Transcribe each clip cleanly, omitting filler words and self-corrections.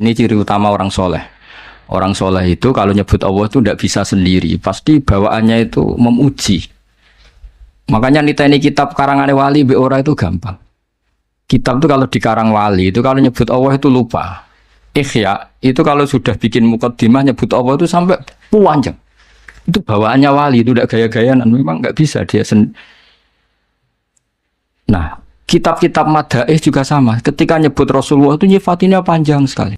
Ini ciri utama orang soleh. Orang soleh itu kalau nyebut Allah itu tidak bisa sendiri. Pasti bawaannya itu memuji. Makanya niteni kitab karangan wali be ora itu gampang. Kitab itu kalau dikarang wali itu kalau nyebut Allah itu lupa. Ikhya itu kalau sudah bikin mukaddimah nyebut Allah itu sampai panjang. Itu bawaannya wali itu tidak gaya-gayaan. Memang nggak bisa dia Nah, kitab-kitab madaih juga sama. Ketika nyebut Rasulullah itu nyifatinnya panjang sekali.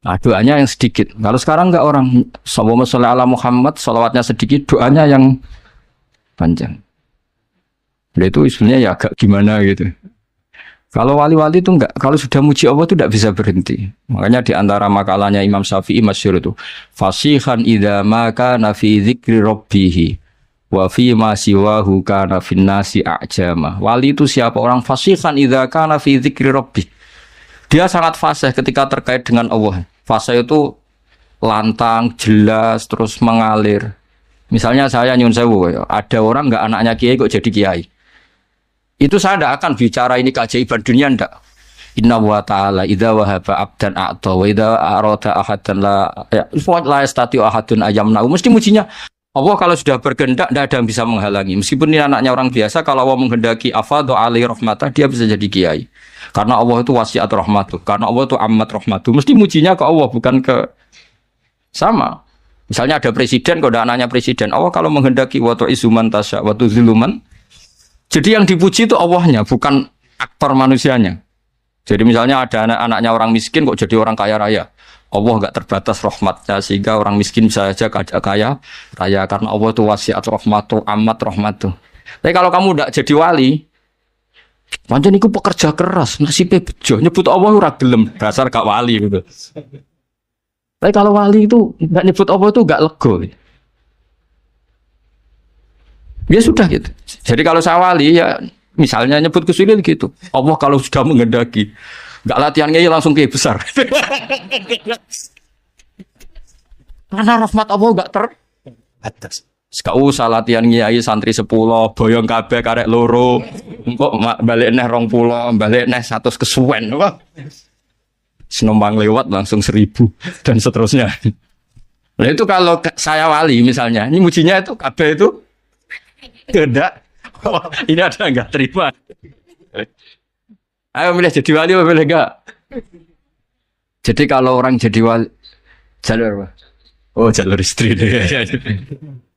Nah, doanya yang sedikit. Kalau sekarang enggak orang Allahumma sholli ala Muhammad, sholawatnya sedikit, doanya yang panjang. Nah, itu sebenarnya ya agak gimana gitu. Kalau wali-wali itu enggak, kalau sudah muji Allah itu enggak bisa berhenti. Makanya di antara makalahnya Imam Syafi'i masyhur itu, fasihan idza ma kana fi dzikri rabbih wa fi ma siwahu kana fin nasi a'jama. Wali itu siapa? Orang fasihan idza kana fi dzikri rabbih. Dia sangat fasih ketika terkait dengan Allah. Fasih itu lantang, jelas, terus mengalir. Misalnya saya nyun sewu, ada orang enggak anaknya kiai kok jadi kiai. Itu saya tidak akan bicara ini keajaiban dunia, tidak. Inna wa ta'ala idza wahaba abdan a'ta wa idza arada ahadan la yastati ahadun ayamna. Mesti mujinya Allah kalau sudah berkehendak tidak ada yang bisa menghalangi. Meskipun ini anaknya orang biasa, kalau Allah menghendaki afadhu alaihi rahmatah, dia bisa jadi kiai. Karena Allah itu wasiat rahmatuh, karena Allah itu amat rahmatuh. Mesti mujinya ke Allah, bukan ke sama. Misalnya ada presiden, kalau ada anaknya presiden, Allah kalau menghendaki wa tu'izzu man tasya wa tuzillu man. Jadi yang dipuji itu Allahnya, bukan aktor manusianya. Jadi misalnya ada anak-anaknya orang miskin kok jadi orang kaya raya. Allah enggak terbatas rahmatnya sehingga orang miskin bisa saja kaya raya karena Allah itu wasiat rahmatuh, amat rahmatuh. Tapi kalau kamu enggak jadi wali, pancen iku pekerja keras, nasibnya bejo, nyebut Allah ora gelem, dasar gak wali gitu. Tapi kalau wali itu enggak nyebut Allah itu enggak lego. Ya sudah gitu. Jadi kalau saya wali ya misalnya nyebut kesulitan gitu. Allah kalau sudah menghendaki, enggak latihannya langsung kayak besar. Karena rahmat Allah enggak terbatas. Gak usah latihan kiai santri 10, boyong kabeh karek loro. Engko balik neh 20, balik neh 100 kesuwen. Senombang lewat langsung 1000 dan seterusnya. Nah itu kalau saya wali misalnya, ini mujinya itu kabeh itu tidak. Oh, ini ada enggak terima. Ayo milih jadi wali apa milih enggak? Jadi kalau orang jadi wali jalur apa? Oh jalur istri deh.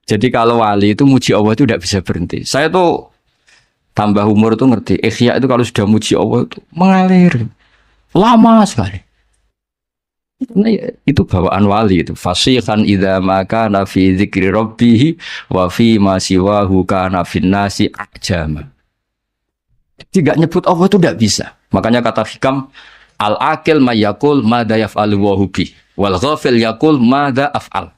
Jadi kalau wali itu muji Allah itu tidak bisa berhenti. Saya tuh tambah umur tuh ngerti. Ikhya itu kalau sudah muji Allah itu mengalir lama sekali. Nah, itu bawaan wali itu. Fasihan idza ma kana fi dzikri rabbih wa fi ma siwahu kana fin nasi a'jama. Tidak nyebut Allah itu tidak bisa. Makanya kata hikam al-aqil may yaqul madza yaf'alu wa bi wal ghafil yaqul madza af'al.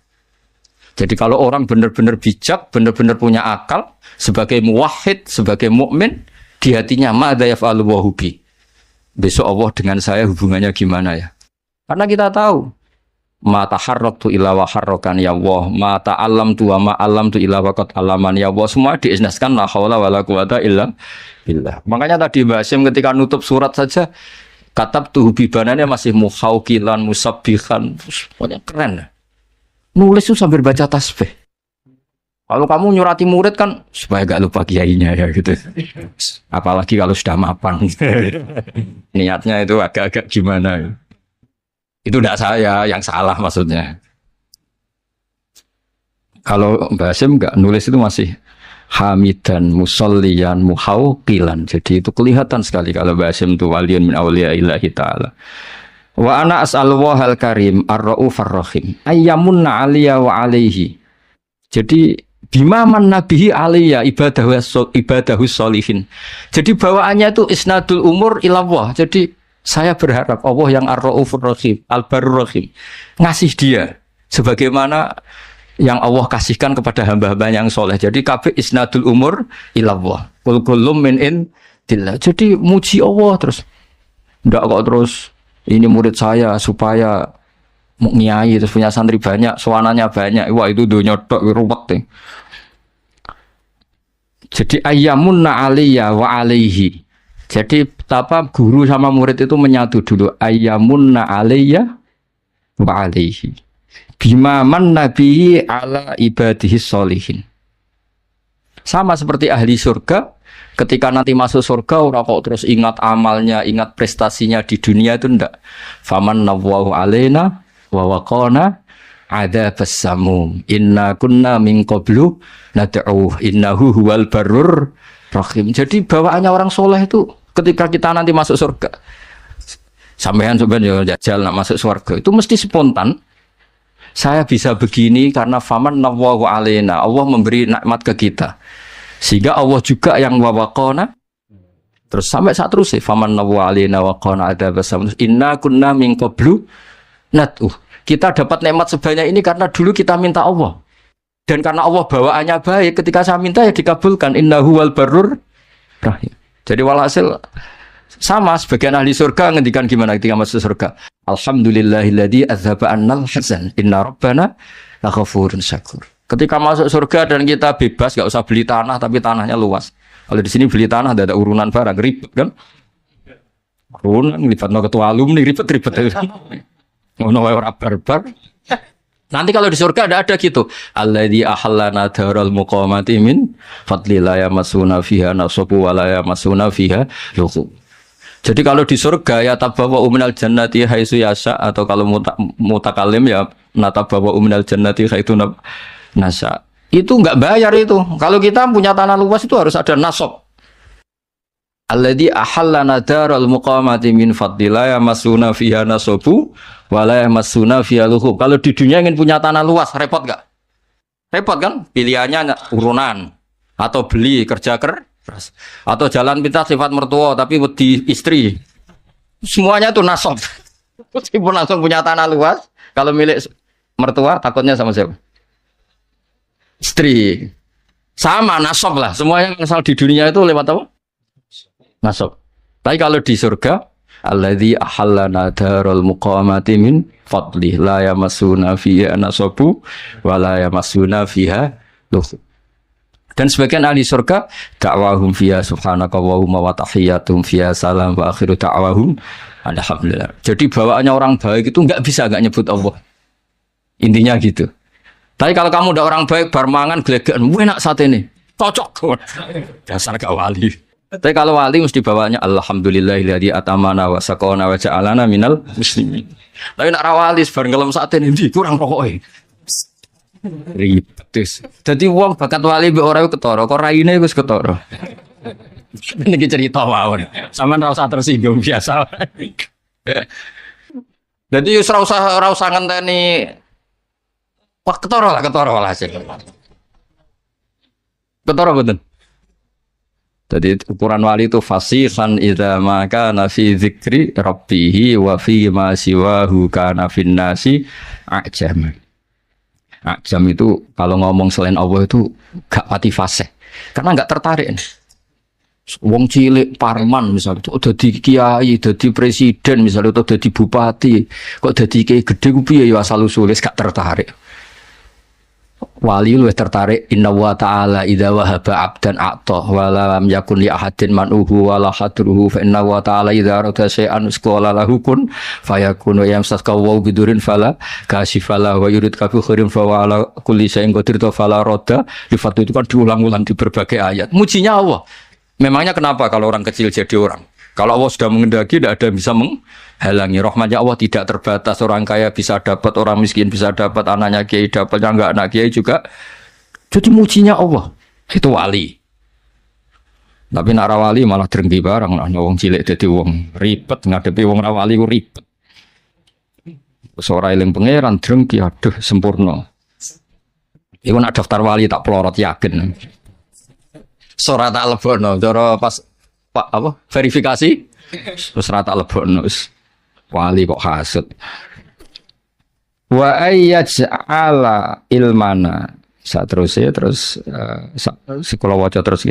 Jadi kalau orang benar-benar bijak, benar-benar punya akal sebagai muwahhid, sebagai mukmin, di hatinya madza yaf'alu wa bi. Besok Allah dengan saya hubungannya gimana ya? Karena kita tahu ma taharraktu illa wa harrakan ya Allah, ma ta'allamtu wa ma 'allamtu illa wa qad 'allaman ya Allah. Semua diisnaskan la haula wala quwata illa billah. Makanya tadi Mbak Hasyim ketika nutup surat saja katabtu bibanannya masih muhauqilan musabbihan. Pokoknya keren. Nulis itu sambil baca tasbih. Kalau kamu nyurati murid kan supaya gak lupa kiainya ya gitu. Apalagi kalau sudah mapan. Niatnya itu agak-agak gimana. Itu tidak saya yang salah maksudnya. Kalau Mbak Hasyim enggak nulis itu masih hamidan musolliyan muhauqilan. Jadi itu kelihatan sekali kalau Mbak Hasyim itu waliyun min auliya'illahi ta'ala. Wa ana as'alullah al-karim ar-ra'ufar rahim ayyamunna 'aliyya wa 'alaihi. Jadi bima man nabihi 'aliyya ibadahu sholihin. Jadi bawaannya itu isnadul umur ilallah. Jadi saya berharap Allah yang ar-ra'ufur rahim, al-barur rahim, ngasih dia sebagaimana yang Allah kasihkan kepada hamba-hamba yang soleh. Jadi kabeh isnadul umur ilallah. Qul kullum min indillah. Jadi muji Allah terus. Ndak kok terus ini murid saya supaya nyai terus punya santri banyak, sowanannya banyak. Wah itu dunya tok ruwet deh. Jadi ayyamunna 'aliyya wa 'alaihi. Jadi betapa guru sama murid itu menyatu dulu. Ayyamunna alayya wa alaihi. Bima man nabi ala ibadihi sholihin. Sama seperti ahli surga, ketika nanti masuk surga orang kok terus ingat amalnya, ingat prestasinya di dunia itu ndak. Faman nawwahu alaina wa waqana adzabas samum. Inna kunna min qablu nad'u innahu huwal barrur rahim. Jadi bawaannya orang soleh itu ketika kita nanti masuk surga. Sampean sebenarnya jajal nak masuk surga itu mesti spontan. Saya bisa begini karena faman nawwahu alaina. Allah memberi nikmat ke kita. Sehingga Allah juga yang wawaqona. Terus sampai saat terus faman nawwahu alaina waqona adzabas samum. Inna kunna min qablu nad'u. Kita dapat nikmat sebanyak ini karena dulu kita minta Allah. Dan karena Allah bawaannya baik, ketika saya minta ya dikabulkan. Innahu wal barrur rahim. Jadi walhasil sama sebagian ahli surga ngendikan gimana ketika masuk surga. Alhamdulillahilladzi adzhaba annal hazan. Inna rabbana laghafurun syakur. Ketika masuk surga dan kita bebas, gak usah beli tanah tapi tanahnya luas. Kalau di sini beli tanah ada urunan barang ribet kan? Urunan libatno ketua alumni ribet-ribet. Ngono wae ora barbar. Nanti kalau di surga ada gitu. Alladzi ahallana daral muqamati min fadlillah yamasuna fiha nasabu wa la yamasuna fiha lughub. Jadi kalau di surga ya tabawa minal jannati haitsu yasha, atau kalau mutakalim ya natabawa minal jannati haitsu nasa. Itu enggak bayar itu. Kalau kita punya tanah luas itu harus ada nasab. Alladzi ahallana daral muqamati min fadlillah yamasuna fiha nasabu wala yamassuna fiha lughub. Kalau di dunia ingin punya tanah luas repot enggak? Repot kan? Pilihannya urunan atau beli kerja keras atau jalan pintas sifat mertua tapi wedi istri. Semuanya itu nasab. Meskipun langsung punya tanah luas, kalau milik mertua takutnya sama siapa? Istri. Sama nasab lah. Semuanya asal di dunia itu lewat apa? Nasab. Tapi kalau di surga, alladzi ahallana daral muqamati min fadlih la yamassuna fiha nasabu wa la yamassuna fiha lughub. Dan sebagian ahli surga da'wahum fiha subhanaka wa tahiyyatuhum fiha salam wa akhiru da'wahum alhamdulillah. Jadi bawaannya orang baik itu enggak bisa enggak nyebut Allah. Intinya gitu. Tapi kalau kamu udah orang baik bar mangan glegekan enak saat ini. Cocok. Dasar gak wali. Tapi kalau wali mesti bawaannya alhamdulillahilladzi atamana wa saqana wa ja'alana minal muslimin. Tapi nak wali bar ngelem saat ini kurang pokoke. Ribet. Jadi wong bakat wali mbek ora ketara, kok raine wis ketara. Niki cerita mawon. Sampeyan ora usah tersinggung biasa. Jadi ora usah ngenteni wah ketara lah sih. Ketara betul. Jadi ukuran wali itu fasihan idza ma kana fi dzikri rabbih wa fi ma siwahu kana fin nasi ajam. Ajam itu kalau ngomong selain Allah itu gak pati fasih. Karena gak tertarik. Wong cilik parman misalnya kok dadi kiai, dadi presiden misalnya, atau dadi bupati, kok dadi kiai gede ku piye ya asal usule gak tertarik. Wali luwih tertarik inna wa ta'ala idza wahaba 'abdan a'ta wa lam yakun li ahadin man'uhu wa la hadruhu fa inna wa ta'ala idza arada shay'an qala lahu kun fayakun yamsaka wa bidurin fala kasifala wa yurid ka bi khairin fa wa ala kulli shay'in qadir fala radda. Sifat itu kan diulang-ulang di berbagai ayat. Mujinya Allah. Memangnya kenapa kalau orang kecil jadi orang? Kalau Allah sudah mengendaki tidak ada yang bisa menghalangi. Rahmatnya Allah tidak terbatas. Orang kaya bisa dapat, orang miskin bisa dapat, anaknya kiai dapat, yang enggak anak kiai juga. Jadi mujinya Allah. Itu wali. Tapi nak wali malah drengki barang. Nah, wong cilik jadi wong ribet ngadepi wong wali ku ribet. Seorang eling pangeran drengki aduh sempurna. Iku nak daftar wali tak pelorot yakin. Sora tak lebono, cara pas Pak apa verifikasi terus rata lebokno wali kok hasud. Wa ayyaj'ala ilmana saterusé terus sekolah waca terus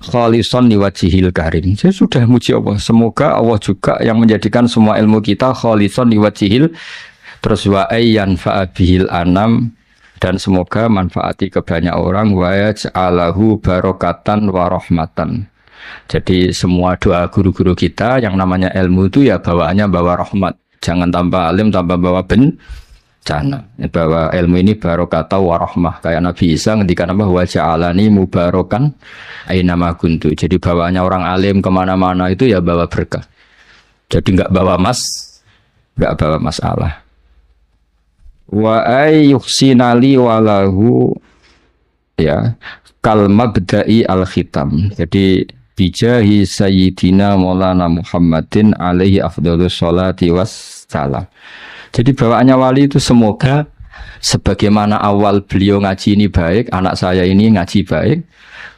khalisan liwajhil karim. Saya sudah muji Allah. Semoga Allah juga yang menjadikan semua ilmu kita khalisan liwajhil, terus wa ayyan fa'abihil anam, dan semoga manfaati ke banyak orang, wa yaj'alahu barokatan wa rahmatan. Jadi semua doa guru-guru kita yang namanya ilmu itu ya bawaannya bawa rahmat. Jangan tambah alim, tambah bawa bencana. Bahwa ilmu ini barokatah wa rahmah. Kayak Nabi Isa ngendikan apa? Wa ja'alani mubarakan ainama kuntu. Jadi bawaannya orang alim kemana-mana itu ya bawa berkah. Jadi nggak bawa masalah. Wa ayyuhsinali walahu ya kal mabda'i al khitam. Jadi bijahi sayyidina maulana Muhammadin alaihi afdhalus sholati wassalam. Jadi bawaannya wali itu semoga sebagaimana awal beliau ngaji ini baik, anak saya ini ngaji baik.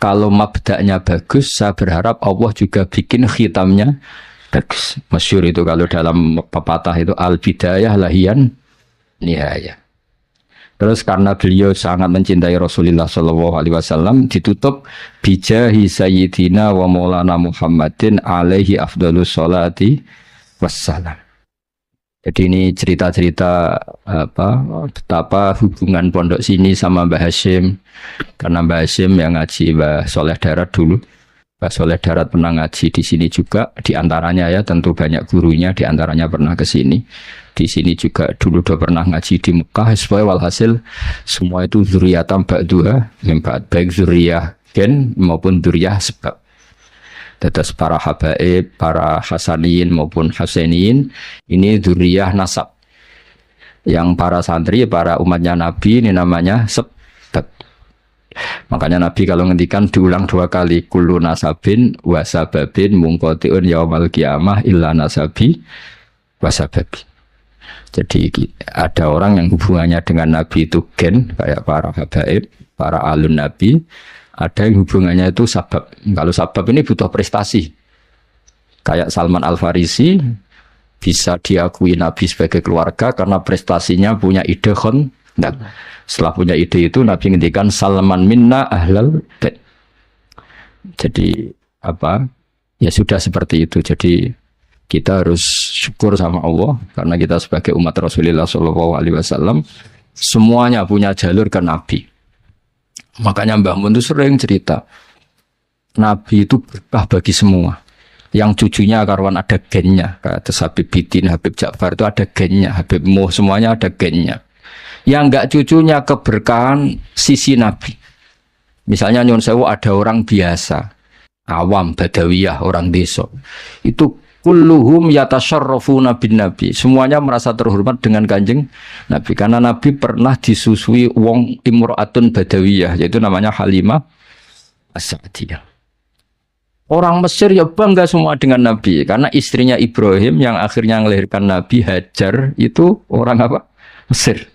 Kalau mabda'nya bagus, saya berharap Allah juga bikin khitamnya bagus. Masyhur itu kalau dalam pepatah itu al bidayah lahian nihayah. Terus karena beliau sangat mencintai Rasulullah SAW, ditutup bijahi sayyidina wa maulana Muhammadin alaihi afdhalus sholati wassalam. Jadi ini cerita-cerita betapa hubungan pondok sini sama Mbah Hashim. Karena Mbah Hashim yang ngaji Mbah Soleh Darat dulu. Mbah Soleh Darat pernah ngaji di sini juga, di antaranya ya tentu banyak gurunya, di antaranya pernah ke sini. Di sini juga dulu udah pernah ngaji di Mekah. Supaya walhasil semua itu zuriatan ba'duha, baik zuriyah gen maupun zuriyah sebab. Tetes para habaib, para hasaniyin maupun hasainiyin ini zuriyah nasab. Yang para santri, para umatnya Nabi ini namanya sebab. Makanya Nabi kalau ngendikan diulang 2 kali, kullu nasabin wasababin mungkotiun yaumal qiyamah illa nasabi wasababi. Jadi ada orang yang hubungannya dengan Nabi itu gen, kayak para habaib, para alun Nabi. Ada yang hubungannya itu sabab. Kalau sabab ini butuh prestasi. Kayak Salman Al-Farisi bisa diakui Nabi sebagai keluarga karena prestasinya punya ide khondak. Setelah punya ide itu Nabi ngendikan Salman minna ahlal bait. Jadi ya sudah seperti itu. Jadi kita harus syukur sama Allah karena kita sebagai umat Rasulullah SAW semuanya punya jalur ke Nabi. Makanya Mbah Mun itu sering cerita Nabi itu berkah bagi semua. Yang cucunya karuan ada gennya. Kata Habib Bidin, Habib Ja'far itu ada gennya. Habib Muh semuanya ada gennya. Yang enggak cucunya keberkahan sisi Nabi. Misalnya Nyun Sewu ada orang biasa, awam, badawiyah, orang desa. Itu kulluhum yatasyarrafuna bin Nabi. Semuanya merasa terhormat dengan Kanjeng Nabi karena Nabi pernah disusui wong imro'atun badawiyah, yaitu namanya Halimah As-Sa'diyah. Orang Mesir ya bangga semua dengan Nabi karena istrinya Ibrahim yang akhirnya melahirkan Nabi Hajar itu orang apa? Mesir.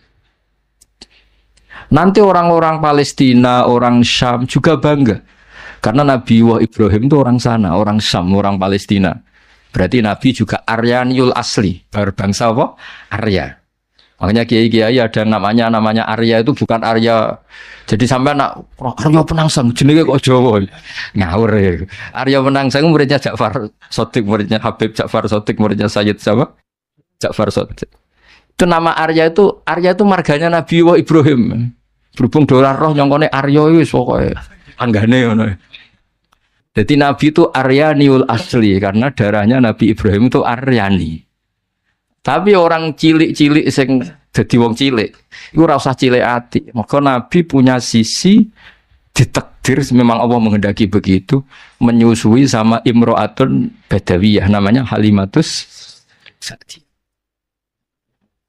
Nanti orang-orang Palestina, orang Syam juga bangga karena Nabi Ibrahim itu orang sana, orang Syam, orang Palestina. Berarti Nabi juga Aryaniul asli, berbangsa apa? Arya. Makanya kiai-kiai ada namanya Arya itu bukan Arya. Jadi sampai nak Arya Penangsang jenenge kok Jawa. Ngawur ya. Arya Penangsang muridnya Ja'far Shadiq, muridnya Habib Ja'far Shadiq, muridnya Sayyid siapa? Ja'far Shadiq. Itu nama Arya itu marganya Nabi Ibrahim. Berhubung dolar roh nyongkone Arya wis pokoke anggane ngono. Jadi Nabi itu Aryaniul asli karena darahnya Nabi Ibrahim itu Aryani. Tapi orang cilik-cilik sing dadi wong cilik, iku ora usah cilik ati. Maka Nabi punya sisi ditakdir memang Allah menghendaki begitu menyusui sama imro'atun badawiyah namanya Halimatus Sa'diyah.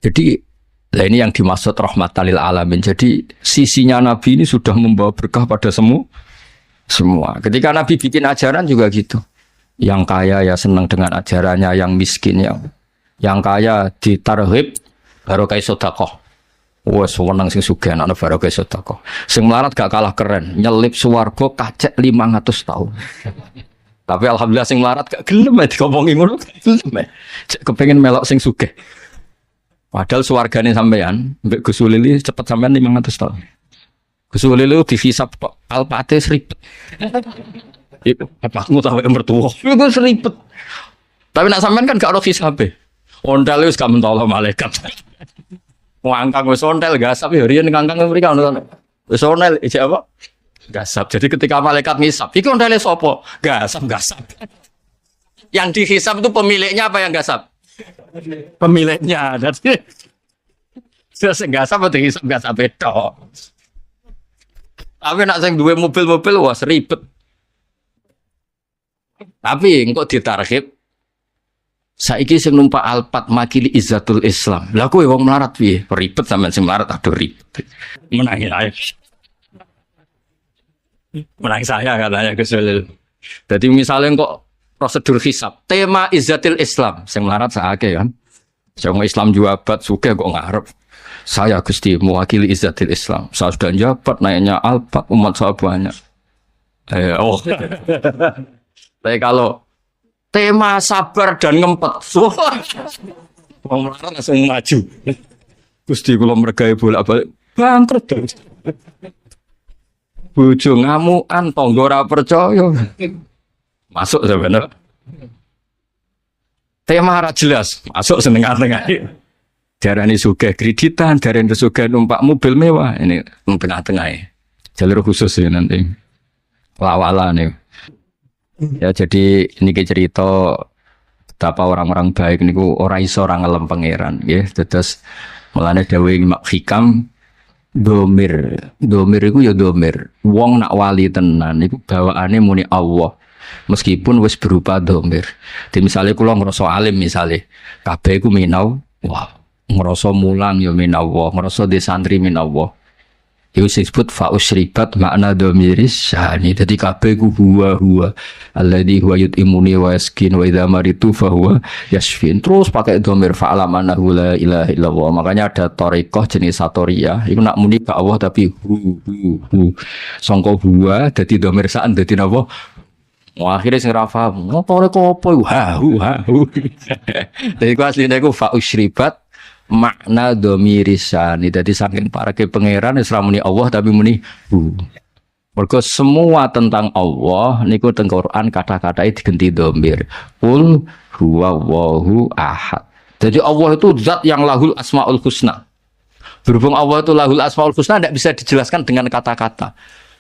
Jadi ini yang dimaksud rahmatan lil alamin. Jadi sisinya Nabi ini sudah membawa berkah pada semua. Ketika Nabi bikin ajaran juga gitu. Yang kaya ya senang dengan ajarannya, yang miskin yang kaya ditarhib barokah sedekah. Wes wenang sing sugih ana barokah sedekah. Sing melarat gak kalah keren, nyelip swarga kacek 500 tahun. Tapi alhamdulillah sing melarat gak gelem dikomongi ngono, gak gelem. Kepengin melok sing sugih. Padahal swargane sampean mbek Gus Ulili cepet sampean 500 tahun. Gus Ulili dihisab kok alpate seripet. Iku bapakmu tahu mertua. Iku seripet. Tapi nak sampean kan gak ono hisabe. Ondal wis gak mentolo malaikat. Ngangkang wis ontel gasap ya riyen ngangkang mriki ono. Wis onel iki apa? Gasap. Jadi ketika malaikat ngisap, itu ondale sopo? Gasap. Yang dihisap itu pemiliknya apa yang gasap? Pemiliknya. Jadi gasap atau dihisap gasap itu. Tapi nak sing duwe mobil-mobil wah ribet. Tapi engko ditarhib saiki sing numpak Alphard makili izzatul Islam. Lah kowe wong melarat piye? Ribet sampean sing melarat aduh ribet. Menang saya katanya Gus Walil. Jadi misalnya kok prosedur hisab, tema izzatil Islam, sing melarat saake kan. Sing Islam jabat sugih kok ngarep. Saya Gusti mewakili izzatil Islam. Saya sudah jabat naiknya Alphard umat saya banyak. Tapi kalau tema sabar dan ngempet, wong melarat langsung maju. Gusti kula mergawe bolak-balik bangkrut. Bojo ngamukan, tangga ora percaya. Masuk sebenarnya. Tema ora jelas, masuk senengah-tengah. Darani sugih kreditan, darani sugih numpak mobil mewah. Ini tengah-tengah. Jalur khusus ya nanti. Lawala nih. Ya jadi ini cerita betapa orang-orang baik niku ora iso ora ngelem pangeran nggih. Terus mulane dawuh Imam Hikam domir iku ya domir. Wong nak wali tenan iku bawaane muni Allah. Meskipun wis berupa domir. Di misalnya kula ngrasa alim misale, kabeh iku minau, wah, ngrasa mulang ya minallah, ngrasa di santri minallah. Iku disebut fa usribat makna domiris syani. Dadi kabeh ku huwa alladzi huwa yut'imuni wa yaskin wa idza maritu fa huwa yashfin. Terus pakai domir fa alamanahu la ilaha illallah. Makanya ada thariqah jenis satoriyah. Iku nak muni ka Allah tapi hu. Sangka huwa dadi domir saan dadi napa? Akhirnya sing ra paham. Thariqah apa iku? Hu. Dadi ku asline iku fa usribat makna domirisani. Jadi saking para ke pangeran Islam muni Allah tapi muni mergo semua tentang Allah niku teng Quran kata-katanya diganti domir. Qul huwallahu ahad. Jadi Allah itu zat yang lahul asmaul husna. Berhubung Allah itu lahul asmaul husna tidak bisa dijelaskan dengan kata-kata.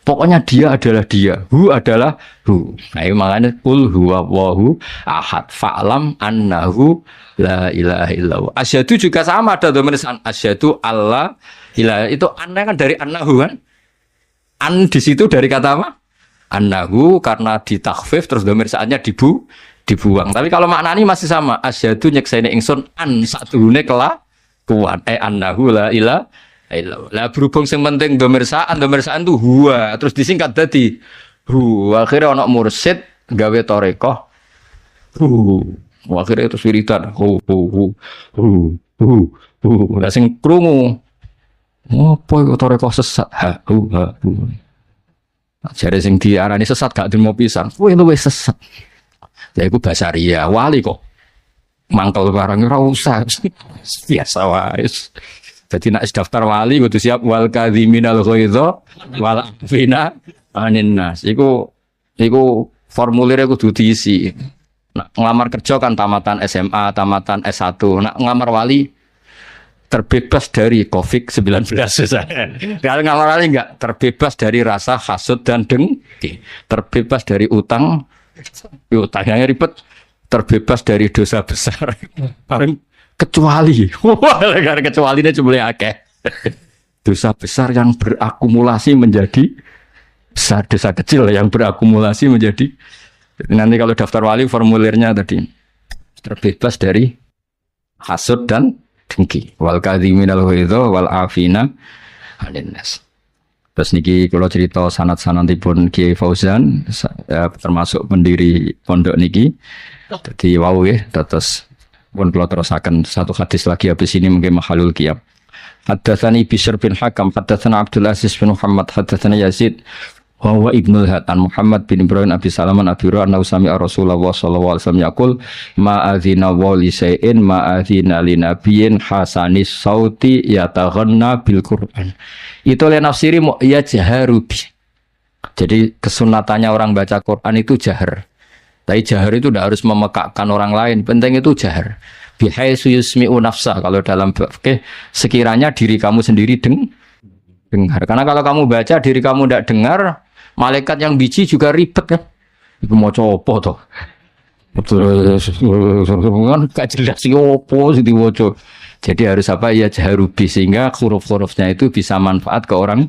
Pokoknya dia adalah dia, hu adalah hu. Nah, ini makanya qul huwallahu ahad. Fa'lam annahu la ilaha illallah. Asyhadu juga sama ada domir asyhadu Allah ilaha. Itu anna kan dari annahu kan? An di situ dari kata apa? Annahu karena ditakhfif terus domir saatnya dibuang. Tapi kalau maknanya masih sama. Asyhadu nyekseni ingsun an satune kelakuan. Annahu la ilaha lah berhubung sing penting domir saan tuh huwa terus disingkat dadi hu. Akhirnya ana mursyid gawe thariqah hu. Akhirnya itu wiridan hu. Lah sing krungu apa iku thariqah sesat hu. Jare sing diarani sesat gak dimo pisan. Kowe luwih sesat. Ya iku basaria wali kok. Mangkel barang ora usah. Biasa wae. Jadi nak daftar wali kudu siap wal kadhiminal ghaidha wal afina anin nas. Iku formulirnya kudu diisi. Nak ngelamar kerja kan tamatan SMA, tamatan S1. Nak ngelamar wali terbebas dari COVID-19 misalnya. Kalau ngelamar wali enggak terbebas dari rasa hasud dan dengki. Terbebas dari utang yang ribet. Terbebas dari dosa besar. Kecuali ini cuma akeh dosa besar yang berakumulasi menjadi besar, dosa kecil yang berakumulasi menjadi. Nanti kalau daftar wali formulirnya tadi terbebas dari hasud dan dengki wal kadhiminal ghaidha wal afina 'anil nas. Terus niki kalau cerita sanad-sanadipun Kiai Fauzan termasuk pendiri pondok niki. Jadi wau nggih terus pun kalau terusakan satu hadis lagi habis ini mungkin mahalul qiyam. Haddatsani Bishr bin Hakam, haddatsana Abdul Aziz bin Muhammad, haddatsana Yazid wa huwa Ibnul Hatan Muhammad bin Ibrahim Abi Salaman Abi Hurairah sami'a Rasulullah sallallahu alaihi wasallam yaqul ma adzina wa li shay'in ma adzina li nabiyyin hasanis sauti yataghanna bil Qur'an. Itu le nafsiri mu ya jaharubi. Jadi kesunatannya orang baca Quran itu jahar. Tapi jahar itu tidak harus memekakkan orang lain. Penting itu jahar. Bihaisu yusmi'u nafsa. Kalau dalam sekiranya diri kamu sendiri dengar. Karena kalau kamu baca diri kamu tidak dengar, Malaikat yang biji juga ribet kan. Iku mau copo toh. Betul kan gak jelas sih opo sih diwaca. Jadi harus apa ya jaharubi sehingga huruf-hurufnya itu bisa manfaat ke orang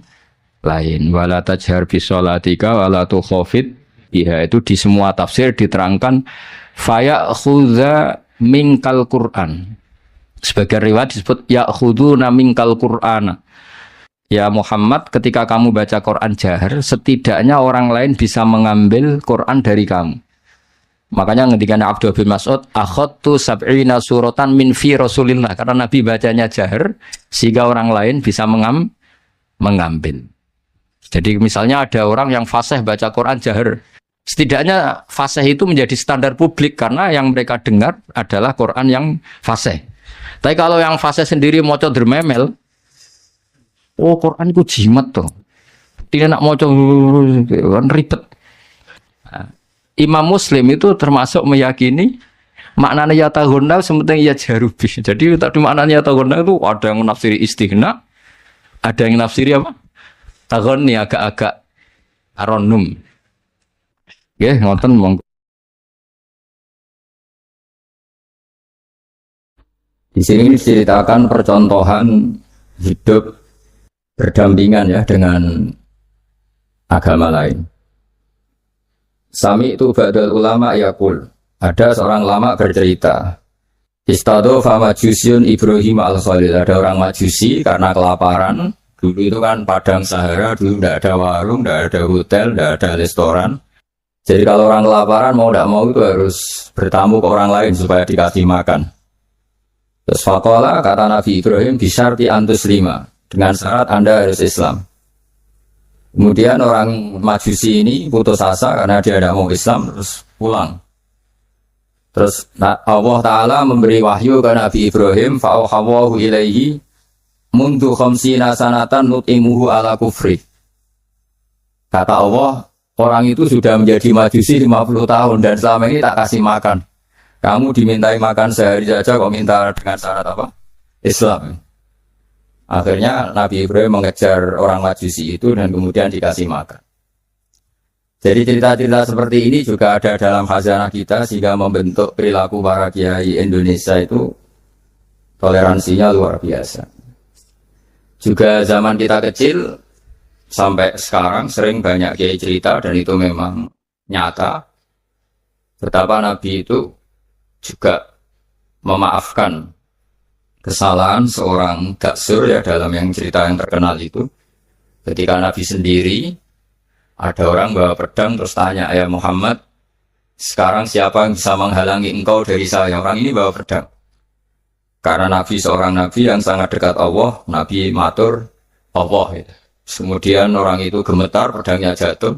lain. Wala tajhar bi sholatika wala tukhafid biha itu di semua tafsir diterangkan faya khudha minkal Qur'an. Sebagai riwayat disebut ya khuduna minkal Qur'ana. Ya Muhammad, ketika kamu baca Quran jahar, setidaknya orang lain bisa mengambil Quran dari kamu. Makanya ngendikan Abdullah bin Mas'ud, akhadtu sab'ina suratan min fi Rasulillah. Karena Nabi bacanya jahar, sehingga orang lain bisa mengambil. Jadi misalnya ada orang yang fasih baca Quran jahar, setidaknya fasih itu menjadi standar publik karena yang mereka dengar adalah Quran yang fasih. Tapi kalau yang fasih sendiri maca dermemel, oh Quran itu jimat tuh. Tidak nak maca kan ribet. Nah, Imam Muslim itu termasuk meyakini maknanya ya tahunna sementing ya jarubi. Jadi tadi maknanya tahunna itu ada yang menafsiri istighna, ada yang menafsiri apa? Tahun ini agak-agak aronum. Ya, ngoten monggo. Di sini diceritakan percontohan hidup berdampingan ya dengan agama lain. Sami itu ba'dal ulama yaqul. Ada seorang ulama bercerita. Istadofa majusyun Ibrahim al-Khalil. Ada orang majusi karena kelaparan. Dulu itu kan padang Sahara, dulu tidak ada warung, tidak ada hotel, tidak ada restoran. Jadi kalau orang kelaparan mau tidak mau itu harus bertamu ke orang lain supaya dikasih makan. Terus faqala kata Nabi Ibrahim bisyarti antus lima. Dengan syarat Anda harus Islam. Kemudian orang Majusi ini putus asa karena dia tidak mau Islam, terus pulang. Terus Allah Ta'ala memberi wahyu ke Nabi Ibrahim, fa'auhawahu ilaihi mundu khamsina sanatan nut'imuhu ala kufri. Kata Allah, orang itu sudah menjadi Majusi 50 tahun dan selama ini tak kasih makan. Kamu dimintai makan sehari saja kok minta dengan syarat apa? Islam. Akhirnya Nabi Ibrahim mengejar orang Majusi itu dan kemudian dikasih makan. Jadi cerita-cerita seperti ini juga ada dalam khazanah kita sehingga membentuk perilaku para kiai Indonesia itu toleransinya luar biasa. Juga zaman kita kecil sampai sekarang sering banyak kiai cerita dan itu memang nyata betapa Nabi itu juga memaafkan kesalahan seorang daksur ya dalam yang cerita yang terkenal itu. Ketika Nabi sendiri ada orang bawa pedang terus tanya, ya Muhammad, sekarang siapa yang bisa menghalangi engkau dari saya? Orang ini bawa pedang. Karena Nabi seorang Nabi yang sangat dekat Allah, Nabi matur Allah. Ya. Kemudian orang itu gemetar, pedangnya jatuh.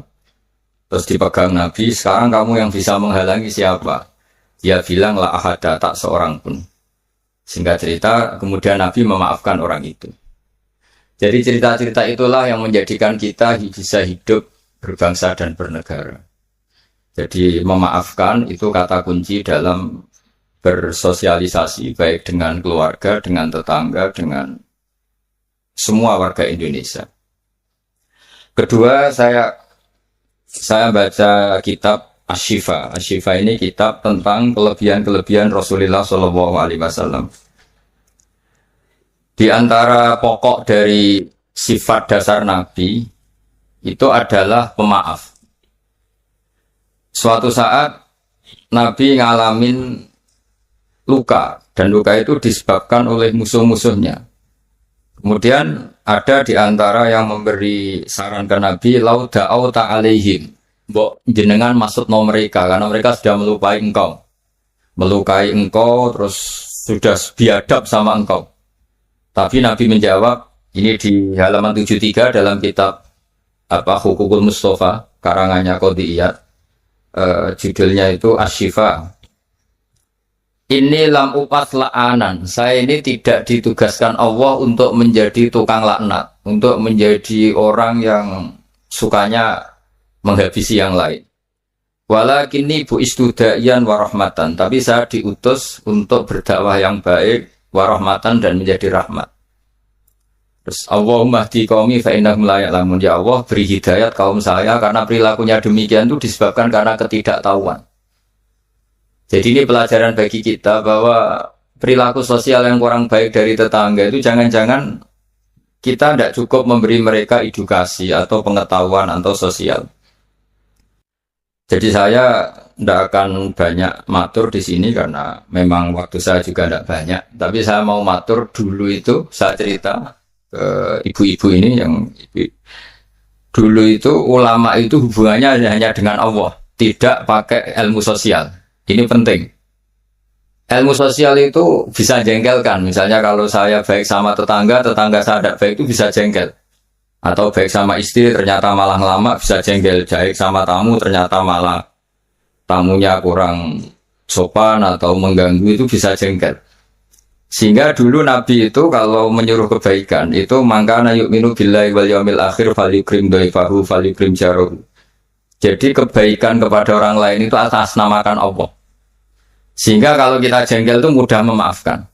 Terus dipegang Nabi, sekarang kamu yang bisa menghalangi siapa? Dia bilang la ahada, tak seorang pun. Singkat cerita, kemudian Nabi memaafkan orang itu. Jadi cerita-cerita itulah yang menjadikan kita bisa hidup berbangsa dan bernegara. Jadi memaafkan itu kata kunci dalam bersosialisasi, baik dengan keluarga, dengan tetangga, dengan semua warga Indonesia. Kedua, saya baca kitab Asy-Syifa. Asy-Syifa ini kitab tentang kelebihan-kelebihan Rasulullah SAW. Di antara pokok dari sifat dasar Nabi itu adalah pemaaf. Suatu saat Nabi ngalamin luka dan luka itu disebabkan oleh musuh-musuhnya. Kemudian ada di antara yang memberi saran ke Nabi, lau da'au ta'alaihim. Mbok jenengan maksud no mereka karena mereka sudah melukai engkau terus sudah biadab sama engkau. Tapi Nabi menjawab, ini di halaman 73 dalam kitab Hukukul Mustafa karangannya Qodiyat, judulnya itu Asy-Syifa. Ini lam upas la'anan, saya ini tidak ditugaskan Allah untuk menjadi tukang laknat, untuk menjadi orang yang sukanya menghabisi yang lain. Walakinni bu'istu da'iyan warahmatan, tapi saya diutus untuk berdakwah yang baik, warahmatan dan menjadi rahmat. Terus Allahumma hdi qaumi fa innahum la ya'lamun. Ya Allah, beri hidayat kaum saya karena perilakunya demikian itu disebabkan karena ketidaktahuan. Jadi ini pelajaran bagi kita bahwa perilaku sosial yang kurang baik dari tetangga itu jangan-jangan kita tidak cukup memberi mereka edukasi atau pengetahuan atau sosial. Jadi saya tidak akan banyak matur di sini karena memang waktu saya juga tidak banyak. Tapi saya mau matur dulu itu saya cerita ke ibu-ibu ini yang dulu itu ulama itu hubungannya hanya dengan Allah, tidak pakai ilmu sosial. Ini penting. Ilmu sosial itu bisa jengkelkan. Misalnya kalau saya baik sama tetangga, tetangga saya tidak baik itu bisa jengkel. Atau baik sama istri ternyata malah lama bisa jengkel. Baik sama tamu ternyata malah tamunya kurang sopan atau mengganggu itu bisa jengkel. Sehingga dulu Nabi itu kalau menyuruh kebaikan itu mangkana yu'minu billahi wal yaumil akhir falyukrim dhaifahu falyukrim jarahu. Jadi kebaikan kepada orang lain itu atas namakan Allah. Sehingga kalau kita jengkel itu mudah memaafkan.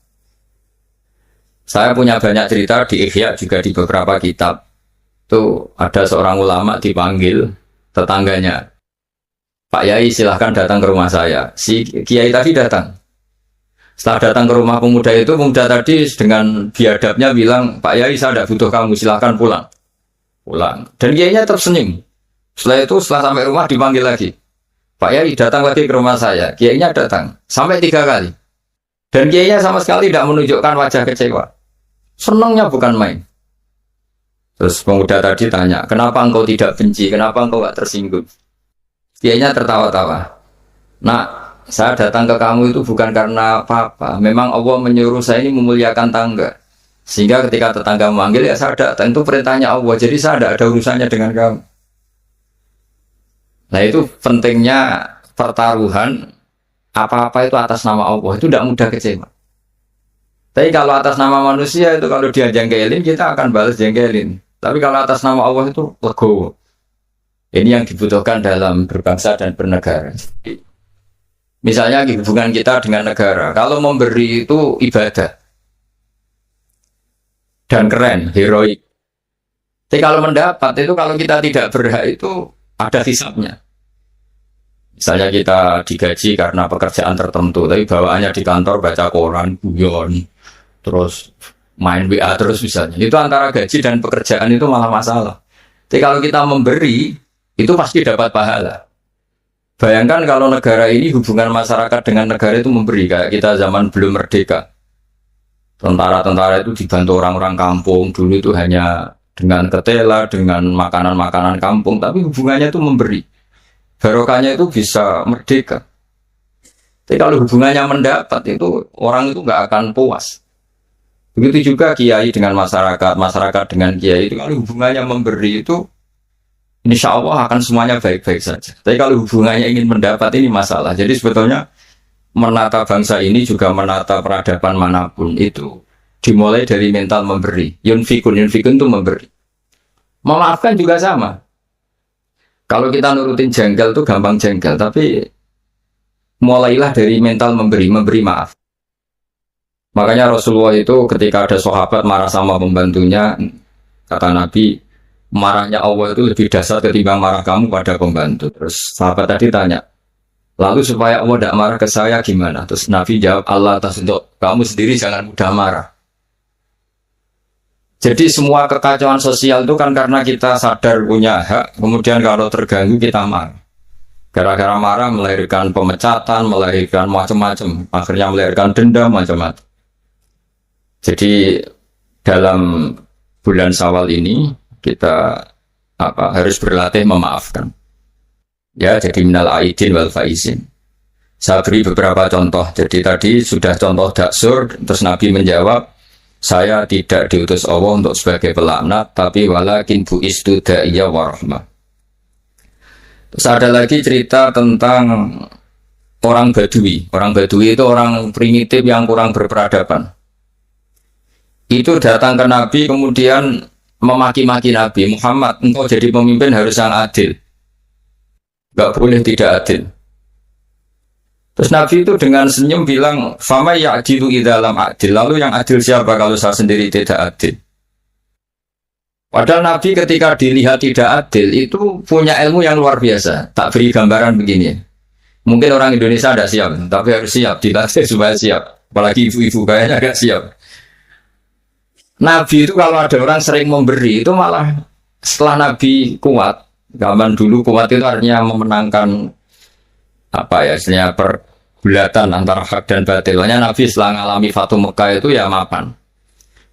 Saya punya banyak cerita di Ihya juga di beberapa kitab. Itu ada seorang ulama dipanggil tetangganya. Pak Yai silahkan datang ke rumah saya. Si Kiai tadi datang. Setelah datang ke rumah pemuda itu, pemuda tadi dengan biadabnya bilang, Pak Yai saya tidak butuh kamu, silahkan pulang. Pulang. Dan Kiainya tersenyum. Setelah itu, setelah sampai rumah dipanggil lagi. Pak Yai datang lagi ke rumah saya. Kiainya datang. Sampai 3 kali. Dan Kiainya sama sekali tidak menunjukkan wajah kecewa. Senangnya bukan main. Terus pemuda tadi tanya, kenapa engkau tidak benci? Kenapa engkau tidak tersinggung? Kiainya tertawa-tawa. Nah, saya datang ke kamu itu bukan karena apa-apa. Memang Allah menyuruh saya ini memuliakan tangga. Sehingga ketika tetangga memanggil, ya saya datang. Itu perintahnya Allah. Jadi saya tidak ada urusannya dengan kamu. Nah itu pentingnya pertaruhan. Apa-apa itu atas nama Allah. Itu tidak mudah kecewa. Tapi kalau atas nama manusia itu kalau dia jengkelin, kita akan balas jengkelin. Tapi kalau atas nama Allah itu legowo. Ini yang dibutuhkan dalam berbangsa dan bernegara. Misalnya hubungan kita dengan negara, kalau memberi itu ibadah dan keren, heroik. Tapi kalau mendapat itu kalau kita tidak berhak itu ada hisabnya. Misalnya kita digaji karena pekerjaan tertentu, tapi bawaannya di kantor baca koran, guyon, terus main WA terus misalnya. Itu antara gaji dan pekerjaan itu malah masalah. Tapi kalau kita memberi, itu pasti dapat pahala. Bayangkan kalau negara ini hubungan masyarakat dengan negara itu memberi, kayak kita zaman belum merdeka. Tentara-tentara itu dibantu orang-orang kampung, dulu itu hanya dengan ketela, dengan makanan-makanan kampung, tapi hubungannya itu memberi. Barokahnya itu bisa merdeka. Tapi kalau hubungannya mendapat, itu orang itu nggak akan puas. Begitu juga kiai dengan masyarakat, masyarakat dengan kiai itu kalau hubungannya memberi itu insya Allah akan semuanya baik-baik saja. Tapi kalau hubungannya ingin mendapat ini masalah. Jadi sebetulnya menata bangsa ini juga menata peradaban manapun itu dimulai dari mental memberi. Yunfikun itu memberi. Memaafkan juga sama. Kalau kita nurutin jengkel itu gampang jengkel. Tapi mulailah dari mental memberi maaf. Makanya Rasulullah itu ketika ada sahabat marah sama pembantunya, kata Nabi, marahnya Allah itu lebih dahsyat ketimbang marah kamu pada pembantu. Terus sahabat tadi tanya, lalu supaya Allah tidak marah ke saya gimana? Terus Nabi jawab, Allah atas untuk kamu sendiri jangan mudah marah. Jadi semua kekacauan sosial itu kan karena kita sadar punya hak, kemudian kalau terganggu kita marah. Gara-gara marah melahirkan pemecatan, melahirkan macam-macam, akhirnya melahirkan dendam macam-macam. Jadi dalam bulan Syawal ini kita harus berlatih memaafkan. Ya, jadi minal aidin wal faizin. Saya beri beberapa contoh. Jadi tadi sudah contoh daksur, terus Nabi menjawab, saya tidak diutus Allah untuk sebagai pelaknat, tapi walakin bu'istu da'iyya wa rahmah. Terus ada lagi cerita tentang orang Badui. Orang Badui itu orang primitif yang kurang berperadaban. Itu datang ke Nabi kemudian memaki-maki Nabi Muhammad, engkau jadi pemimpin harus yang adil, gak boleh tidak adil. Terus Nabi itu dengan senyum bilang, fama ya'dilu idza lam adil, lalu yang adil siapa kalau saya sendiri tidak adil? Padahal Nabi ketika dilihat tidak adil itu punya ilmu yang luar biasa. Tak beri gambaran begini. Mungkin orang Indonesia tidak siap, tapi harus siap dilatih supaya siap. Apalagi ibu-ibu kayaknya agak siap. Nabi itu kalau ada orang sering memberi itu malah setelah Nabi kuat. Zaman dulu kuat itu artinya memenangkan apa ya, istilahnya pergulatan antara hak dan batilnya. Nabi setelah mengalami Fatu Mekah itu ya mapan.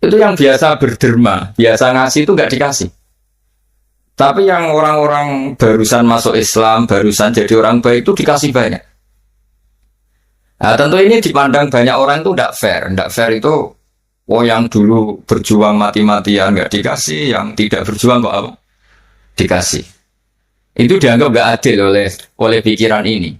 Itu yang biasa berderma, biasa ngasih itu nggak dikasih. Tapi yang orang-orang barusan masuk Islam, barusan jadi orang baik itu dikasih banyak. Nah tentu ini dipandang banyak orang itu tidak fair. Tidak fair itu, oh yang dulu berjuang mati-matian nggak dikasih, yang tidak berjuang kok apa? Dikasih. Itu dianggap nggak adil oleh pikiran ini.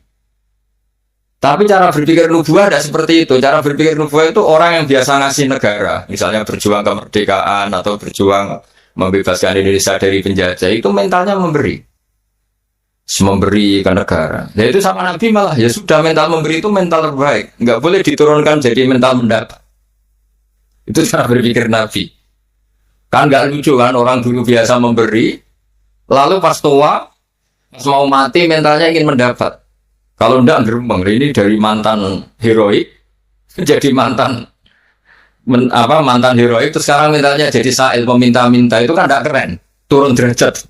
Tapi cara berpikir nubuah tidak seperti itu. Cara berpikir nubuah itu orang yang biasa ngasih negara, misalnya berjuang kemerdekaan atau berjuang membebaskan Indonesia dari penjajah, itu mentalnya memberi ke negara. Nah itu sama Nabi malah ya sudah, mental memberi itu mental terbaik, nggak boleh diturunkan jadi mental mendapat. Itu cara berpikir Nabi. Kan nggak lucu kan, orang dulu biasa memberi, lalu pas tua, pas mau mati mentalnya ingin mendapat. Kalau enggak gerembeng, ini dari mantan heroik jadi mantan heroik, terus sekarang mentalnya jadi sa'il, peminta-minta, itu kan tidak keren, turun derajat.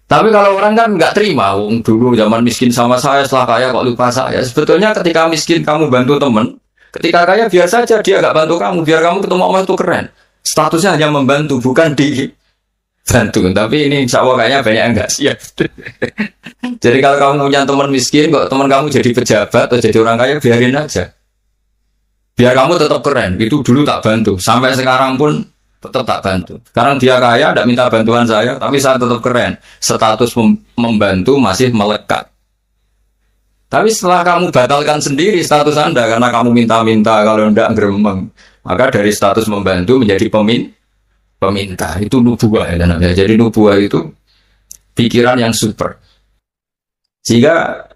Tapi kalau orang kan nggak terima, dulu zaman miskin sama saya, setelah kaya kok lupa saya. Sebetulnya ketika miskin kamu bantu teman, ketika kaya biar saja dia nggak bantu kamu, biar kamu ketemu Allah itu keren. Statusnya hanya membantu, bukan dibantu. Tapi ini insya Allah kayaknya banyak yang nggak siap. Jadi kalau kamu punya teman miskin, kok teman kamu jadi pejabat atau jadi orang kaya, biarin aja. Biar kamu tetap keren, itu dulu tak bantu. Sampai sekarang pun tetap tak bantu. Sekarang dia kaya, tidak minta bantuan saya, tapi saya tetap keren. Status membantu masih melekat. Tapi setelah kamu batalkan sendiri status Anda, karena kamu minta-minta, kalau tidak geremeng, maka dari status membantu menjadi peminta. Itu nubuah ya. Jadi nubuah itu pikiran yang super. Sehingga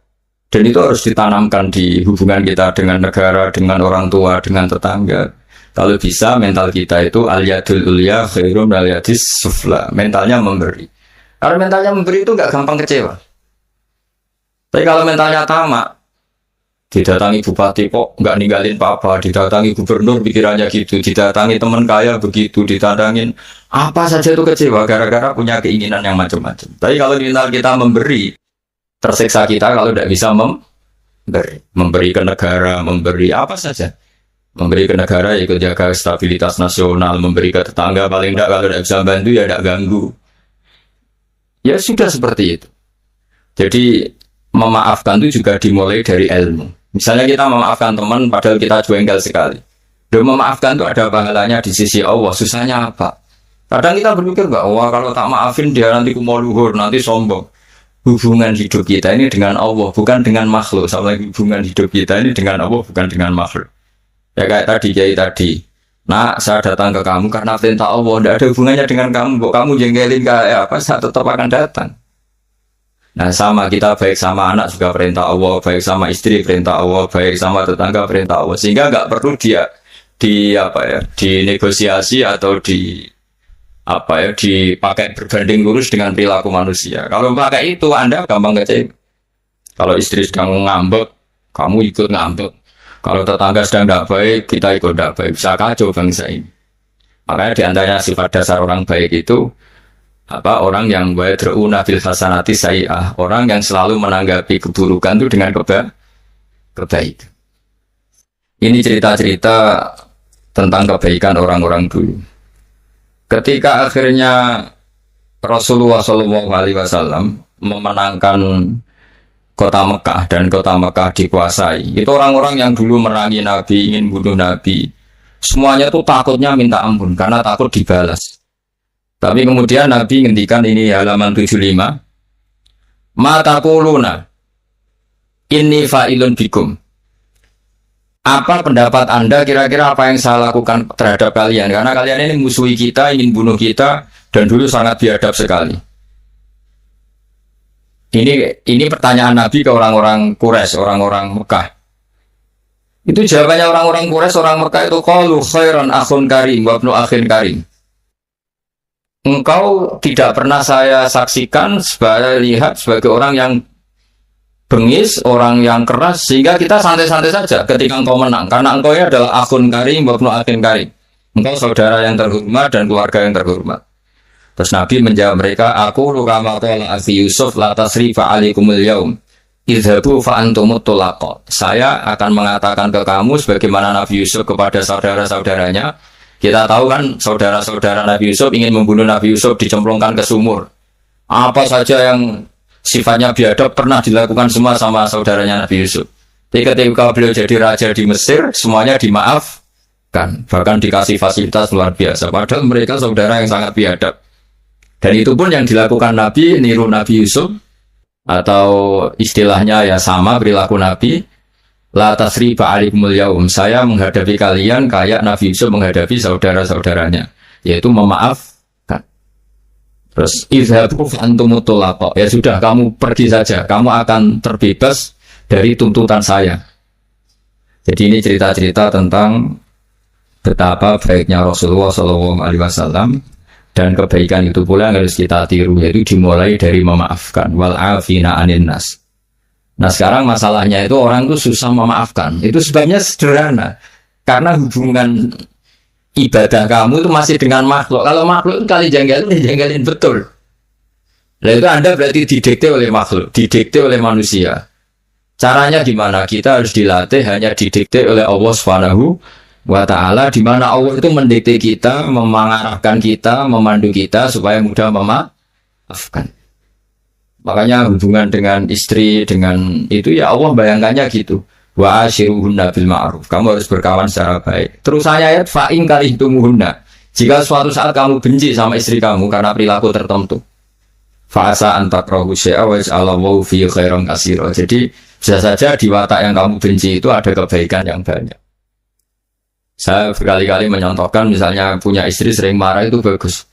dan itu harus ditanamkan di hubungan kita dengan negara, dengan orang tua, dengan tetangga. Kalau bisa mental kita itu al-yadul ulya khairum al-yadis sufla. Mentalnya memberi. Kalau mentalnya memberi itu nggak gampang kecewa. Tapi kalau mentalnya tamak, didatangi bupati kok nggak ninggalin papa, didatangi gubernur pikirannya gitu, didatangi teman kaya begitu, ditandangin apa saja itu kecewa gara-gara punya keinginan yang macam-macam. Tapi kalau mental kita memberi, tersiksa kita kalau tidak bisa memberi ke negara, memberi apa saja. Memberi ke negara ya ikut jaga stabilitas nasional, memberi ke tetangga paling tidak kalau tidak bisa bantu ya tidak ganggu. Ya sudah seperti itu. Jadi memaafkan itu juga dimulai dari ilmu. Misalnya kita memaafkan teman padahal kita jengkel sekali. Dan memaafkan itu ada pahalanya di sisi Allah, susahnya apa? Kadang kita berpikir wah kalau tak maafin dia nanti kumau luhur, nanti sombong. Hubungan hidup kita ini dengan Allah, bukan dengan makhluk. Sama hubungan hidup kita ini dengan Allah, bukan dengan makhluk. Ya kayak tadi. Nah, saya datang ke kamu karena perintah Allah, tidak ada hubungannya dengan kamu. Kamu jengkelin kayak apa, saya tetap akan datang. Nah, sama kita baik sama anak juga perintah Allah, baik sama istri perintah Allah, baik sama tetangga perintah Allah. Sehingga nggak perlu dia dinegosiasi atau dipakai berbanding lurus dengan perilaku manusia. Kalau pakai itu Anda gampang kecewa. Kalau istri sedang ngambek, kamu ikut ngambek. Kalau tetangga sedang tidak baik, kita ikut tidak baik. Bisa kacau bangsa ini. Makanya di antaranya sifat dasar orang baik itu orang yang yad'una bil hasanati sayyi'ah, orang yang selalu menanggapi keburukan itu dengan kebaikan. Ini cerita-cerita tentang kebaikan orang-orang dulu. Ketika akhirnya Rasulullah SAW memenangkan kota Mekah dan kota Mekah dikuasai, itu orang-orang yang dulu merangi Nabi, ingin bunuh Nabi, semuanya tuh takutnya minta ampun karena takut dibalas. Tapi kemudian Nabi ngendikan ini halaman 75, ma taquluna inni fa'ilun bikum. Apa pendapat Anda kira-kira apa yang saya lakukan terhadap kalian? Karena kalian ini musuhi kita, ingin bunuh kita, dan dulu sangat biadab sekali. Ini pertanyaan Nabi ke orang-orang Quraisy, orang-orang Mekah. Itu jawabannya orang-orang Quraisy, orang Mekah itu qalu khairan akhun karim wa ibnu akhin karim. engkau tidak pernah saya saksikan lihat sebagai orang yang bengis, orang yang keras, sehingga kita santai-santai saja ketika engkau menang, karena engkau ini adalah akhun karim, wabnu akhin karim, engkau saudara yang terhormat dan keluarga yang terhormat. Terus Nabi menjawab mereka, aku kama qala akhi Yusuf la tasrifa alaikumul yaum idhabu fa antumut tulaqa. Saya akan mengatakan ke kamu sebagaimana Nabi Yusuf kepada saudara-saudaranya. Kita tahu kan saudara-saudara Nabi Yusuf ingin membunuh Nabi Yusuf, dicemplungkan ke sumur. Apa saja yang sifatnya biadab pernah dilakukan semua sama saudaranya Nabi Yusuf. Tapi ketika beliau jadi raja di Mesir, semuanya dimaafkan, bahkan dikasih fasilitas luar biasa. Padahal mereka saudara yang sangat biadab. Dan itu pun yang dilakukan Nabi, niru Nabi Yusuf, atau istilahnya ya sama perilaku Nabi. La tasriba alaikumul yaum, saya menghadapi kalian kayak Nabi Yusuf menghadapi saudara-saudaranya, yaitu memaafkan. Terus izhabu antumut tulaqa, ya sudah kamu pergi saja, kamu akan terbebas dari tuntutan saya. Jadi ini cerita-cerita tentang betapa baiknya Rasulullah SAW, dan kebaikan itu pula yang harus kita tiru, yaitu dimulai dari memaafkan. Wal afina anin nas. Nah sekarang masalahnya itu orang itu susah memaafkan. Itu sebabnya sederhana, karena hubungan ibadah kamu itu masih dengan makhluk. Kalau makhluk itu kali janggalin betul. Nah itu Anda berarti didikte oleh makhluk, didikte oleh manusia. Caranya gimana? Kita harus dilatih hanya didikte oleh Allah Subhanahu wa ta'ala, di mana Allah itu mendikte kita, mengarahkan kita, memandu kita supaya mudah memaafkan. Makanya hubungan dengan istri, dengan itu ya Allah bayangkannya gitu. Wa ashiruhunna bil ma'ruf. Kamu harus berkawan secara baik. Terusannya ayat fa'in karihtumuhunna. Jika suatu saat kamu benci sama istri kamu karena perilaku tertentu, fa'asa antakrahu syai'a wa yaj'alallahu fi khairan katsira. Jadi bisa saja di watak yang kamu benci itu ada kebaikan yang banyak. Saya berkali-kali menyontohkan, misalnya punya istri sering marah itu bagus.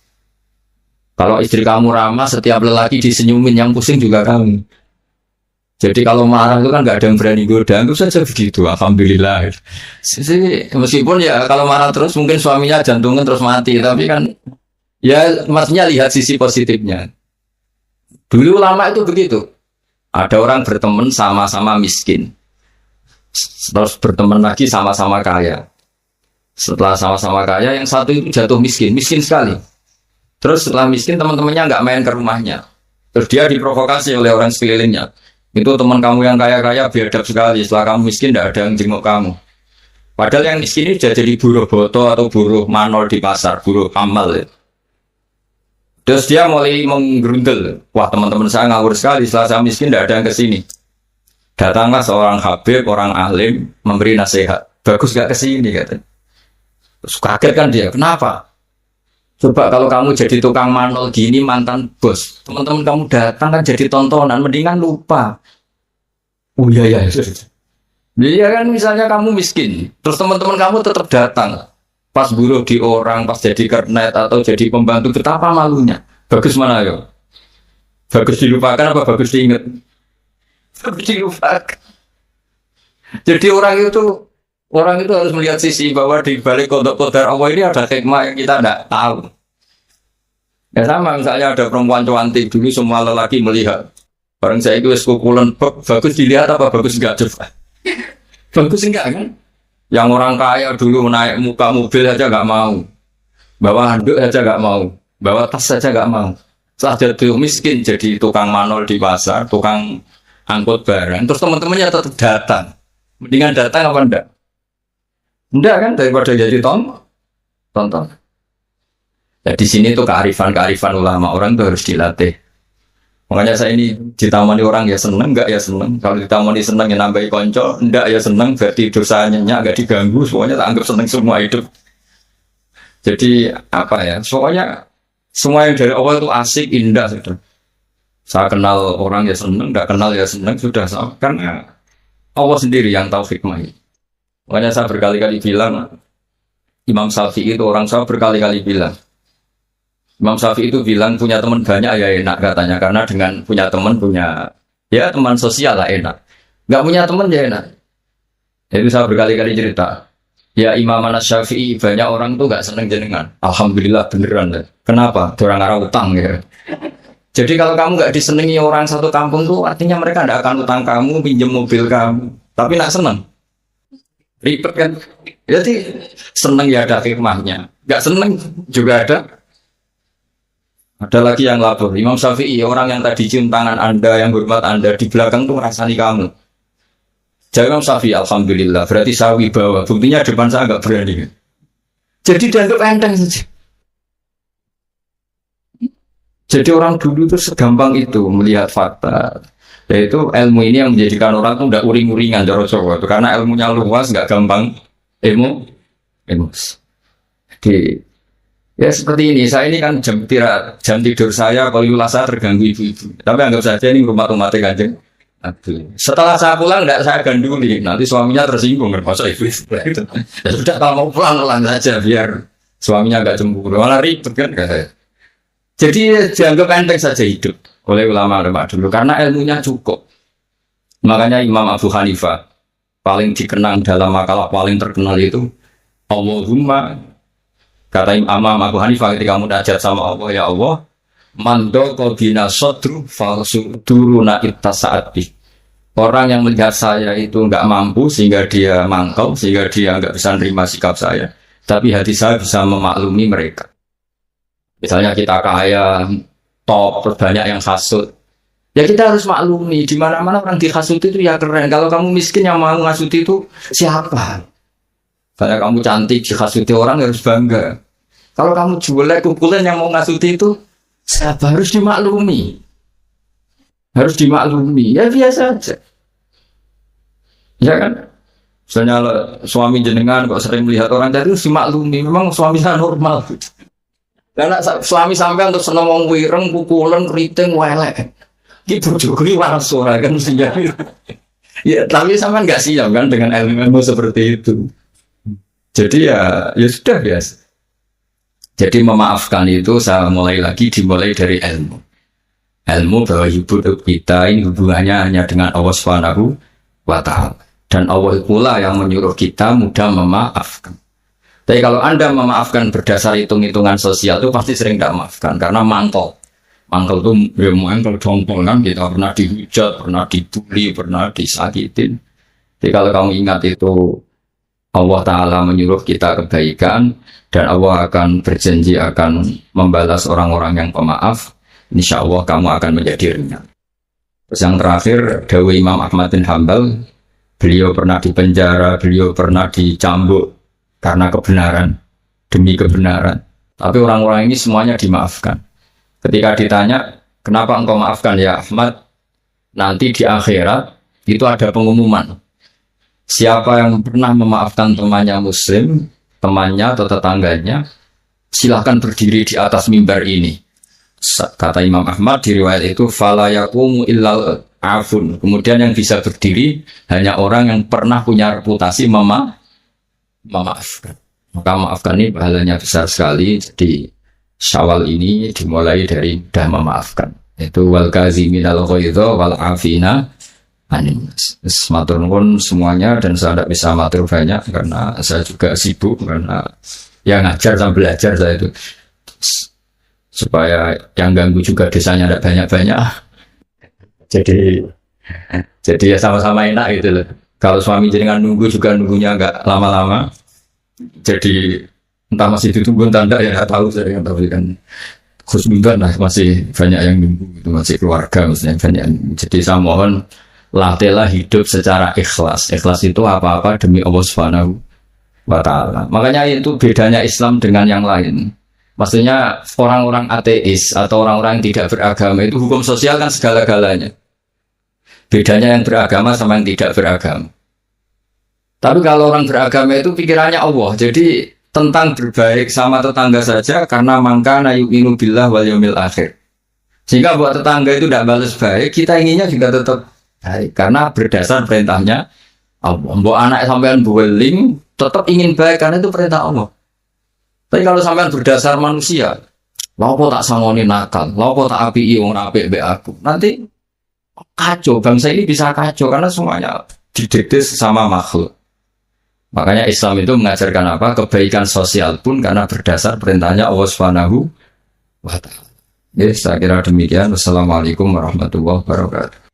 Kalau istri kamu ramah, setiap lelaki disenyumin, yang pusing juga kamu. Jadi kalau marah itu kan nggak ada yang berani goda, itu saja begitu. Alhamdulillah. Meskipun ya kalau marah terus mungkin suaminya jantungnya terus mati, tapi kan ya maksudnya lihat sisi positifnya. Dulu ulama itu begitu. Ada orang berteman sama-sama miskin, terus berteman lagi sama-sama kaya. Setelah sama-sama kaya, yang satu itu jatuh miskin sekali. Terus setelah miskin, teman-temannya nggak main ke rumahnya. Terus dia diprovokasi oleh orang sekelilingnya. Itu teman kamu yang kaya-kaya biadab sekali. Setelah kamu miskin, tidak ada yang jenguk kamu. Padahal yang miskin ini sudah jadi buruh boto atau buruh manol di pasar, buruh amal. Ya. Terus dia mulai menggerundel. Wah, teman-teman saya ngawur sekali. Setelah saya miskin, tidak ada yang kesini. Datanglah seorang habib, orang alim, memberi nasihat. Bagus gak kesini, katanya. Terus kaget kan dia. Kenapa? Coba kalau kamu jadi tukang manol gini, mantan bos, teman-teman kamu datang kan jadi tontonan, mendingan lupa. Oh iya. Iya kan, misalnya kamu miskin, terus teman-teman kamu tetap datang, pas buruh di orang, pas jadi kernet atau jadi pembantu, betapa malunya. Bagus mana yo? Bagus dilupakan apa bagus diingat? Bagus dilupakan. Jadi orang itu harus melihat sisi bahwa di balik kodok kodar Allah ini ada hikmah yang kita tidak tahu. Ya sama, misalnya ada perempuan cantik, dulu semua lelaki melihat. Barang saya itu kukulan, bagus dilihat apa bagus enggak coba? Bagus enggak kan? Yang orang kaya dulu naik muka mobil saja enggak mau, bawa handuk saja enggak mau, bawa tas saja enggak mau. Setelah jatuh miskin jadi tukang manol di pasar, tukang angkut barang, terus teman-temannya tetap datang. Mendingan datang apa enggak? Enggak kan, daripada jadi tonton. Ya, di sini tuh kearifan ulama, orang tuh harus dilatih. Makanya saya ini ditamani orang ya seneng, enggak ya seneng. Kalau ditamani seneng ya nambahi konco, enggak ya seneng, berarti dosanya enggak diganggu, semuanya tak anggap seneng semua hidup. Jadi apa ya, pokoknya semua yang dari awal itu asik, indah sudah. Saya kenal orang ya seneng, enggak kenal ya seneng, sudah sama. Karena Allah sendiri yang tahu hikmahnya. Makanya saya berkali-kali bilang, Imam Syafi'i itu orang, saya berkali-kali bilang, Imam Syafi'i itu bilang punya teman banyak ya enak katanya, karena dengan punya teman ya teman sosial lah enak. Nggak punya teman ya enak. Jadi saya berkali-kali cerita, Ya Imam Syafi'i banyak orang tuh nggak seneng jenengan. Alhamdulillah beneran deh. Kenapa? Orang arah utang ya. Jadi kalau kamu nggak disenangi orang satu kampung tuh artinya mereka nggak akan utang kamu, pinjam mobil kamu. Tapi nggak seneng. Ribet kan? Jadi seneng ya ada hikmahnya. Nggak seneng juga ada. Ada lagi yang lapor. Imam Syafi'i orang yang tadi cium tangan Anda, yang hormat Anda di belakang tuh ngerasani kamu. Jadi Imam Syafi'i alhamdulillah. Berarti saya wibawa. Buktinya depan saya nggak berani. Jadi dianggap enteng saja. Jadi orang dulu itu segampang itu melihat fakta. Yaitu ilmu ini yang menjadikan orang itu tidak uring-uringan Jawa. Karena ilmunya luas, nggak gampang emosi. Jadi ya seperti ini. Saya ini kan jam tidur saya kalau saya terganggu ibu-ibu. Tapi anggap saja ini rumah Kanjeng. Setelah saya pulang tidak saya ganduli. Nanti suaminya tersinggung masa ibu-ibu. Ya sudah kalau mau pulang saja biar suaminya nggak cemburu. Malah ribet kan kayak. Jadi dianggap enteng saja hidup oleh ulama-ulama dulu karena ilmunya cukup. Makanya Imam Abu Hanifah paling dikenang dalam makalah paling terkenal itu Allahumma, kata Imam Abu Hanifah ketika munajat sama Allah, ya Allah, mandoko bina sodru falsu duruna ittasaati. Orang yang melihat saya itu nggak mampu sehingga dia mangkal, sehingga dia nggak bisa nerima sikap saya, tapi hati saya bisa memaklumi mereka. Misalnya kita kaya, top, terus banyak yang hasut. Ya kita harus maklumi, di mana-mana orang dihasut itu ya keren. Kalau kamu miskin yang mau ngasut itu siapa? Kayak kamu cantik dihasuti orang harus bangga. Kalau kamu jelek kumpulan yang mau ngasut itu siapa? Harus dimaklumi. Harus dimaklumi. Ya biasa aja. Ya kan? Misalnya suami jenengan kok sering melihat orang dari itu dimaklumi. Memang suaminya normal. Karena suami sampai untuk seneng wong wireng, pukulan, keriting, welek. Gitu juga warna suara kan mestinya. Ya, tapi sampai nggak siap kan dengan ilmu seperti itu. Jadi ya sudah biasa. Jadi memaafkan itu saya dimulai dari ilmu. Ilmu bahwa hidup kita ini hubungannya hanya dengan Allah Subhanahu wa Ta'ala. Dan Allah pula yang menyuruh kita mudah memaafkan. Tapi kalau Anda memaafkan berdasar hitung-hitungan sosial itu pasti sering tidak maafkan karena mangkal. Mangkal itu ya mangkal jongkol kan, kita pernah dihujat, pernah dibully, pernah disakitin. Jadi kalau kamu ingat itu Allah Ta'ala menyuruh kita kebaikan dan Allah akan berjanji akan membalas orang-orang yang pemaaf, insya Allah kamu akan menjadi ringan. Terus yang terakhir, dawuh Imam Ahmad bin Hanbal, beliau pernah dipenjara, beliau pernah dicambuk karena kebenaran, demi kebenaran. Tapi orang-orang ini semuanya dimaafkan. Ketika ditanya, kenapa engkau maafkan ya Ahmad? Nanti di akhirat itu ada pengumuman. Siapa yang pernah memaafkan temannya muslim, temannya atau tetangganya, silahkan berdiri di atas mimbar ini. Kata Imam Ahmad di riwayat itu, fala yaqumu illal afun. Kemudian yang bisa berdiri hanya orang yang pernah punya reputasi memaafkan. Maka maafkan ini pahalanya besar sekali. Jadi Syawal ini dimulai dari mudah memaafkan. Itu wal kaziminal ghaidha wal afina anin nas. Matur nuwun semuanya dan saya tidak bisa matur banyak karena saya juga sibuk karena yang ngajar sama belajar saya itu. Supaya yang ganggu juga desanya tidak banyak-banyak. Jadi ya sama-sama enak gitu loh. Kalau suami jenengan nunggu juga nunggunya nggak lama-lama. Jadi entah masih ditunggu tanda ya nggak tahu saya yang tahu kan khusnudan lah masih banyak yang nunggu itu masih keluarga maksudnya banyak. Jadi saya mohon latihlah hidup secara ikhlas. Ikhlas itu apa-apa demi Allah Subhanahu wa Ta'ala. Makanya itu bedanya Islam dengan yang lain. Maksudnya orang-orang ateis atau orang-orang yang tidak beragama itu hukum sosial kan segala-galanya. Bedanya yang beragama sama yang tidak beragama. Tapi kalau orang beragama itu pikirannya Allah. Jadi tentang berbaik sama tetangga saja karena mangkana yu'minu billah wal yaumil akhir. Sehingga buat tetangga itu tidak balas baik, kita inginnya juga tetap baik karena berdasar perintahnya Allah. Mbok anak sampean buweling tetap ingin baik karena itu perintah Allah. Tapi kalau sampean berdasar manusia, lapo tak sangoni nakal, lapo tak apiki wong apik mbek aku. Nanti kacau, bangsa ini bisa kacau karena semuanya didikte sama makhluk. Makanya Islam itu mengajarkan apa? Kebaikan sosial pun karena berdasar perintahnya Allah Subhanahu wa ta'ala. Ya, saya kira demikian. Wassalamualaikum warahmatullahi wabarakatuh.